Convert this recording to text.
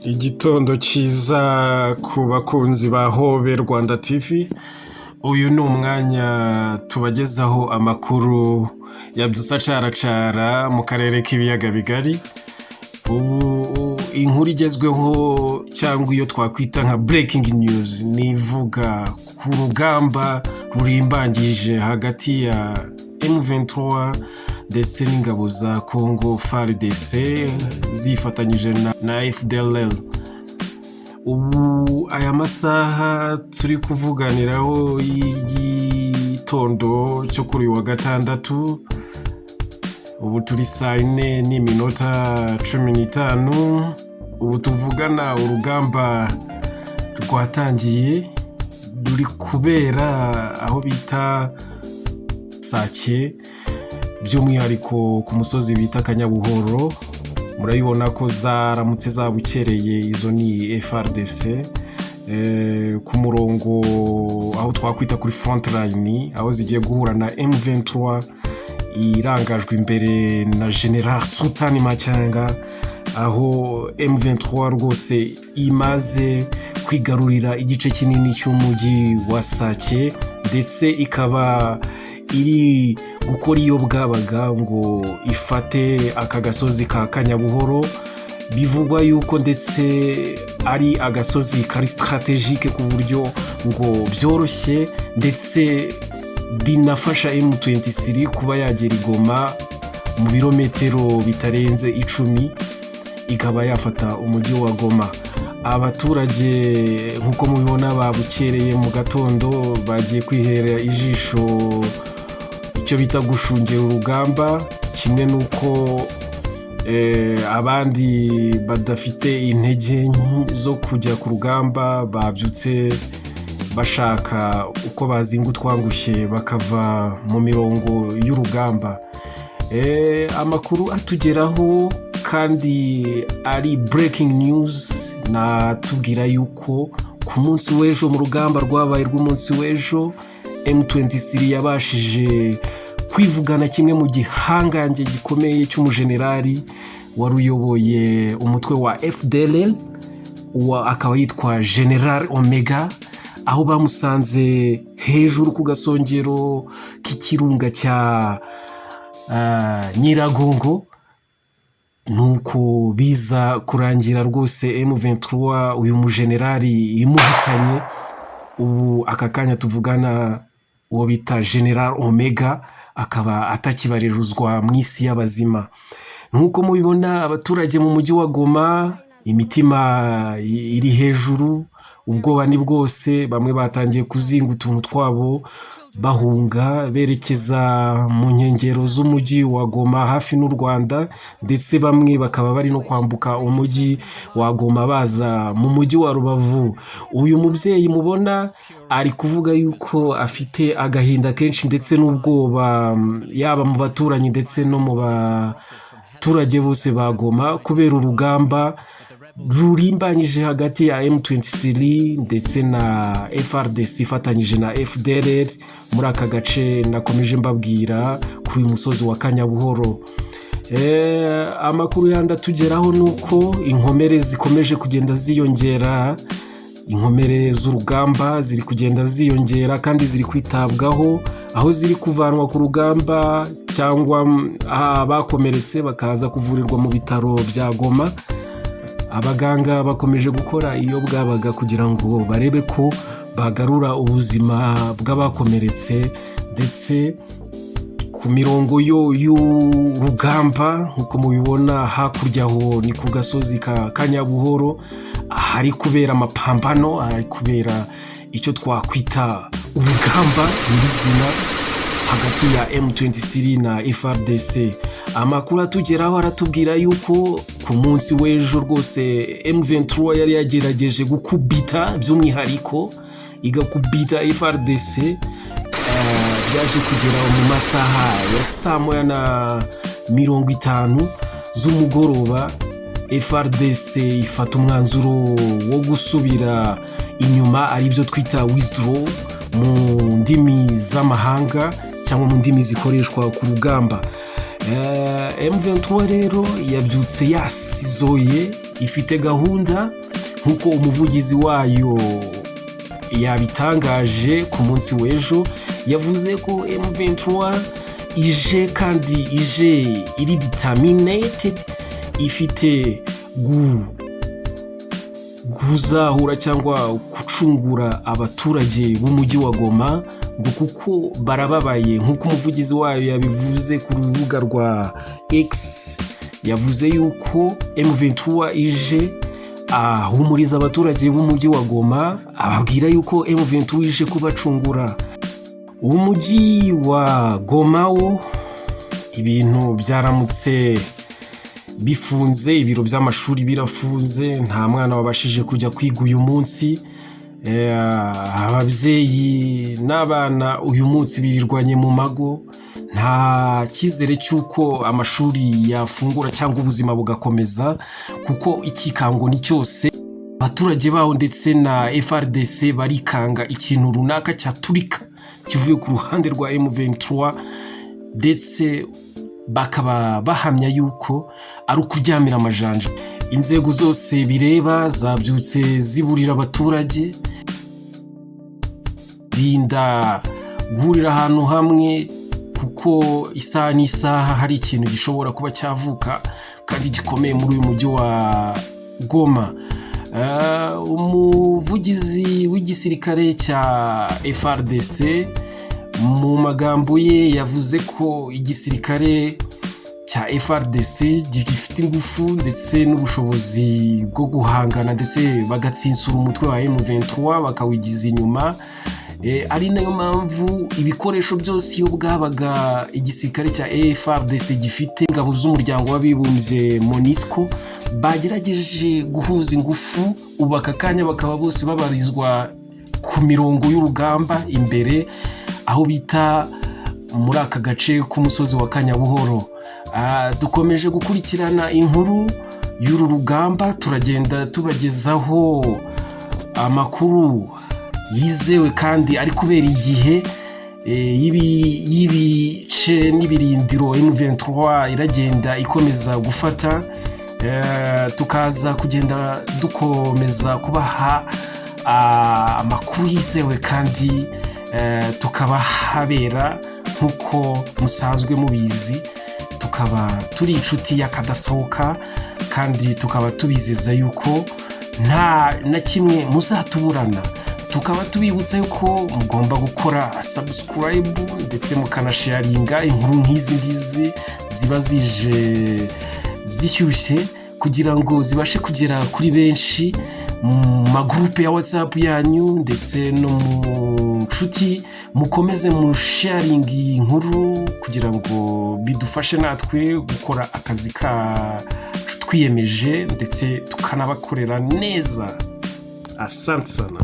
Igitondo ciza ku bakunzi ba Hobe Rwanda TV. Uyu ni umwanya tubagezaho amakuru yabyutse acaracara mu karere k'ibiyaga bigari. Inkuru igezweho cyangwa iyo twakwita nka breaking news nivuga ku rugamba rurimbangije hagati ya M23 ndetse n'ingabo za Congo FARDC zifatanyije na FDLR. Ubu aya masaha turi kuvuganiraho y'igitondo cyo kuri wa gatandatu, ubu turi saa 4:15. Ubu tuvugana urugamba rwatangiye ruri kubera aho bita Sake, by'umwihariko ku musozi bita Kanyabuhoro. Murabibona ko zaramutse zabukereye, izo ni FARDC ku murongo aho twakwita kuri front line, aho zigiye guhura na M23 irangajwe imbere na General Sultan Makenga, aho M23 rwose imaze kwigarurira igice kinini cy'umujyi wa Sake, ndetse ikaba iri gukora iyo bwabaga ngo ifate aka gasozi ka Kanyabuhoro. Bivugwa yuko ndetse ari agasozi kari strategique ku buryo ngo byoroshye ndetse binafasha M23 kuba yagera Goma mu birometero bitarenze 10, ikaba yafata umujyi wa Goma. Abaturage nkuko mubibona babukereye mu gatondo, bagiye kwihera ijisho icyo bita gushungera urugamba, kimwe nuko abandi badafite intege zo kujya ku rugamba babyutse bashaka uko bazinga utwangushye bakava mu mirongo y'urugamba. Amakuru atugeraho kandi ari breaking news, natubwira yuko ku munsi w'ejo, mu rugamba rwabaye rw'umunsi w'ejo, M23 yabashije kwivugana kimwe mu gihangange gikomeye cy'umujenerali wari uyoboye umutwe wa FDLR, akaba yitwa General Omega, aho bamusanze hejuru ku gasongero k'ikirunga cya Nyiragongo. Nuko biza kurangira rwose M23 uyu mujenerali imuhitanye. Ubu aka kanya tuvugana uwo bita General Omega akaba atakibariruzwa mu isi y'abazima. Nkuko mubibona, abaturage mu mujyi wa Goma imitima iri hejuru, ubwoba ni bwose. Bamwe batangiye kuzinga utuntu twabo bahunga berekeza mu nkengero z'umujyi wa Goma hafi n'u Rwanda, ndetse bamwe bakaba bari no kwambuka umujyi wa Goma baza mu mujyi wa Rubavu. Uyu mubyeyi mubona ari kuvuga yuko afite agahinda kenshi ndetse n'ubwoba, yaba mu baturanyi ndetse no mu baturage bose ba Goma, kubera urugamba rurimbanyije hagati ya M23 ndetse na FARDC ifatanyije na FDLR muri aka gace nakomeje mbabwira kuri uyu musozi wa Kanyabuhoro. Amakuru yandi atugeraho nuko inkomere zikomeje kugenda ziyongera, inkomere z'urugamba ziri kugenda ziyongera kandi ziri kwitabwaho, aho ziri kuvanwa ku rugamba cyangwa abakomeretse bakaza kuvurirwa mu bitaro bya Goma. Abaganga bakomeje gukora iyo bwabaga kugira ngo barebe ko bagarura ubuzima bw'abakomeretse, ndetse ku mirongo y'urugamba nkuko mubibona hakurya aho ni ku gasozi ka Kanyabuhoro, hari kubera amapambano, hari kubera icyo twakwita urugamba nyirizina hagati ya M23 na FARDC. Amakuru atugeraho aratubwira yuko ku munsi w'ejo rwose M23 yari yagerageje gukubita, by'umwihariko igakubita FARDC. Byaje kugera mu masaha ya 1:50 z'umugoroba, FARDC ifata umwanzuro wo gusubira inyuma, aribyo twita withdraw mu ndimi z'amahanga cyangwa mu ndimi zikoreshwa ku rugamba. M23 rero yabyutse yasizoye ifite gahunda nk'uko umuvugizi wayo yabitangaje ku munsi w'ejo. Yavuze ko M23 ije kandi iri determinated, ifite kuzahura cyangwa gucungura abaturage b'umujyi wa Goma, ngo kuko barababaye. Nk'uko umuvugizi wayo yabivuze ku rubuga rwa X, yavuze yuko M23 ije ahumuriza abaturage b'umujyi wa Goma, ababwira yuko M23 ije kubacungura. Umujyi wa Goma wo ibintu byaramutse bifunze, ibiro by'amashuri birafunze, nta mwana wabashije kujya kwiga uyu munsi. Ababyeyi n'abana uyu munsi birirwanye mu mago, nta cyizere cy'uko amashuri yafungura cyangwa ubuzima bugakomeza, kuko ikikango ni cyose. Abaturage baho ndetse na FRDC barikanga ikintu runaka cyaturika kivuye ku ruhande rwa M23, ndetse bakaba bahamya yuko ari ukuryamira amajanja. Inzego zose bireba zabyutse ziburira abaturage, rinda guhurira ahantu hamwe, kuko isaha n'isaha hari ikintu gishobora kuba cyavuka kandi gikomeye muri uyu mujyi wa Goma. Umuvugizi w'igisirikare cya FRDC mu magambo ye yavuze ko igisirikare cya FRDC gifite ingufu ndetse n'ubushobozi bwo guhangana ndetse bagatsinsura umutwe wa M23 bakawigiza inyuma. Ari nayo mpamvu ibikoresho byose iyo bwabaga igisirikare cya FRDC gifite, ingabo z'umuryango w'abibumbye MONUSCO bagerageje guhuza ingufu, ubu aka kanya bakaba bose babarizwa ku mirongo y'urugamba imbere, aho bita muri aka gace k'umusozi wa Kanyabuhoro. Dukomeje gukurikirana inkuru y'uru rugamba, turagenda tubagezaho amakuru yizewe kandi ari kubera igihe y'ibice n'ibirindiro M23 iragenda ikomeza gufata. Tukaza kugenda dukomeza kubaha amakuru yizewe kandi tukabahabera nk'uko musanzwe mubizi. Tukaba turi inshuti y'akadasohoka kandi tukaba tubizeza yuko nta na kimwe muzatuburana. Tukaba tubibutsa yuko mugomba gukora subscribe ndetse mukanasharinga inkuru nk'izi ngizi ziba zije zishyushye, kugira ngo zibashe kugera kuri benshi mu magroupe ya WhatsApp yanyu, ndetse no mu nshuti. Mukomeze mu sharing inkuru kugira ngo bidufashe natwe gukora akazi kacu twiyemeje, ndetse tukanabakorera neza. Asante sana.